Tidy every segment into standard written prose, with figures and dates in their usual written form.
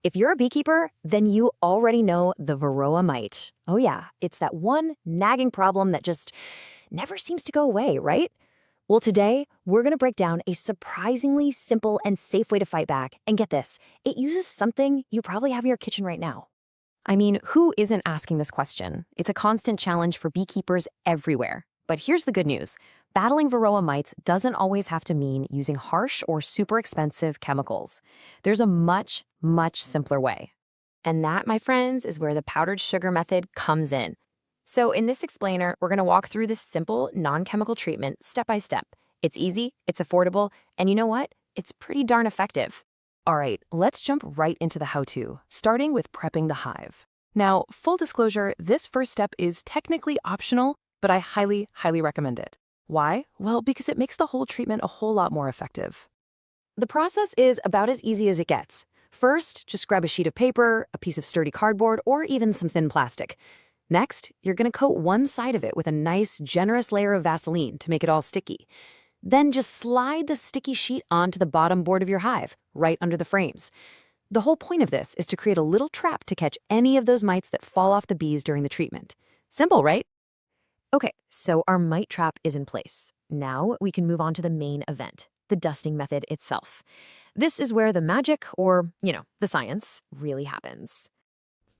If you're a beekeeper, then you already know the Varroa mite. Oh yeah, it's that one nagging problem that just never seems to go away, right? Well, today, we're going to break down a surprisingly simple and safe way to fight back. And get this, it uses something you probably have in your kitchen right now. I mean, who isn't asking this question? It's a constant challenge for beekeepers everywhere. But here's the good news. Battling Varroa mites doesn't always have to mean using harsh or super expensive chemicals. There's a much, much simpler way. And that, my friends, is where the powdered sugar method comes in. So in this explainer, we're going to walk through this simple, non-chemical treatment step by step. It's easy, it's affordable, and you know what? It's pretty darn effective. All right, let's jump right into the how-to, starting with prepping the hive. Now, full disclosure, this first step is technically optional, but I highly, highly recommend it. Why? Well, because it makes the whole treatment a whole lot more effective. The process is about as easy as it gets. First, just grab a sheet of paper, a piece of sturdy cardboard, or even some thin plastic. Next, you're going to coat one side of it with a nice, generous layer of Vaseline to make it all sticky. Then just slide the sticky sheet onto the bottom board of your hive, right under the frames. The whole point of this is to create a little trap to catch any of those mites that fall off the bees during the treatment. Simple, right? Okay, so our mite trap is in place. Now we can move on to the main event, the dusting method itself. This is where the magic, or, the science, really happens.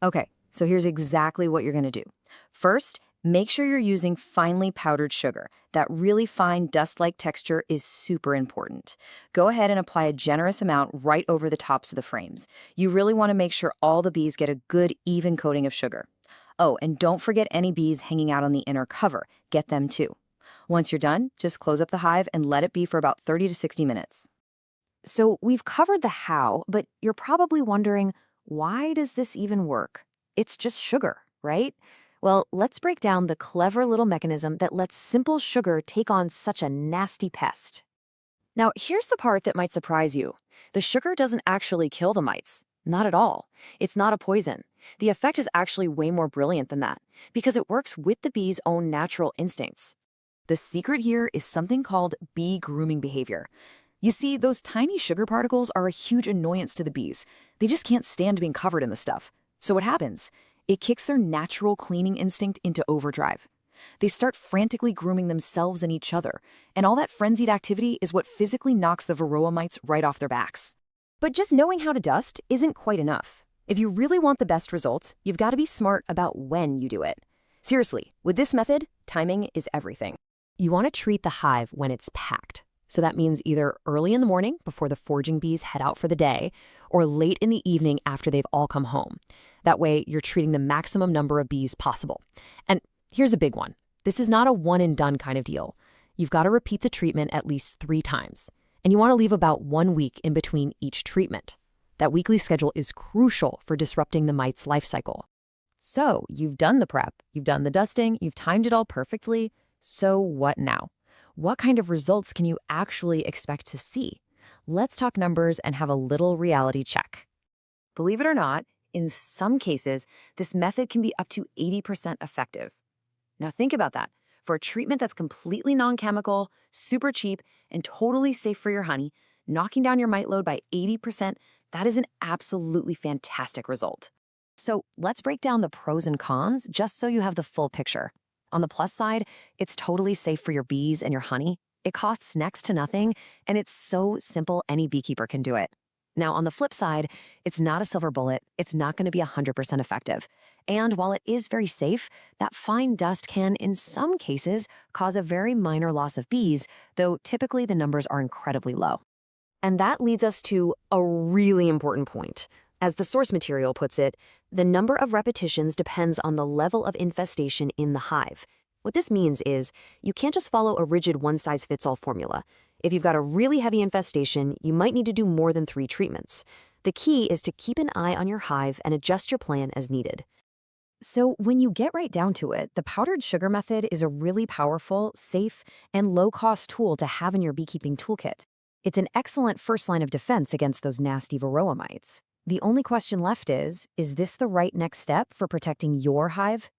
Okay, so here's exactly what you're going to do. First, make sure you're using finely powdered sugar. That really fine dust-like texture is super important. Go ahead and apply a generous amount right over the tops of the frames. You really want to make sure all the bees get a good, even coating of sugar. Oh, and don't forget any bees hanging out on the inner cover. Get them too. Once you're done, just close up the hive and let it be for about 30 to 60 minutes. So we've covered the how, but you're probably wondering, why does this even work? It's just sugar, right? Well, let's break down the clever little mechanism that lets simple sugar take on such a nasty pest. Now, here's the part that might surprise you. The sugar doesn't actually kill the mites. Not at all. It's not a poison. The effect is actually way more brilliant than that, because it works with the bee's own natural instincts. The secret here is something called bee grooming behavior. You see, those tiny sugar particles are a huge annoyance to the bees. They just can't stand being covered in the stuff. So what happens? It kicks their natural cleaning instinct into overdrive. They start frantically grooming themselves and each other, and all that frenzied activity is what physically knocks the Varroa mites right off their backs. But just knowing how to dust isn't quite enough. If you really want the best results, you've got to be smart about when you do it. Seriously, with this method, timing is everything. You want to treat the hive when it's packed. So that means either early in the morning before the foraging bees head out for the day, or late in the evening after they've all come home. That way, you're treating the maximum number of bees possible. And here's a big one. This is not a one-and-done kind of deal. You've got to repeat the treatment at least 3 times. And you want to leave about 1 week in between each treatment. That weekly schedule is crucial for disrupting the mite's life cycle. So, you've done the prep, you've done the dusting, you've timed it all perfectly. So what now? What kind of results can you actually expect to see? Let's talk numbers and have a little reality check. Believe it or not, in some cases, this method can be up to 80% effective. Now think about that. For a treatment that's completely non-chemical, super cheap, and totally safe for your honey, knocking down your mite load by 80%, that is an absolutely fantastic result. So let's break down the pros and cons just so you have the full picture. On the plus side, it's totally safe for your bees and your honey. It costs next to nothing, and it's so simple any beekeeper can do it. Now, on the flip side, it's not a silver bullet. It's not going to be 100% effective. And while it is very safe, that fine dust can, in some cases, cause a very minor loss of bees, though typically the numbers are incredibly low. And that leads us to a really important point. As the source material puts it, the number of repetitions depends on the level of infestation in the hive. What this means is you can't just follow a rigid one-size-fits-all formula. If you've got a really heavy infestation, you might need to do more than 3 treatments. The key is to keep an eye on your hive and adjust your plan as needed. So when you get right down to it, the powdered sugar method is a really powerful, safe, and low-cost tool to have in your beekeeping toolkit. It's an excellent first line of defense against those nasty Varroa mites. The only question left is this the right next step for protecting your hive?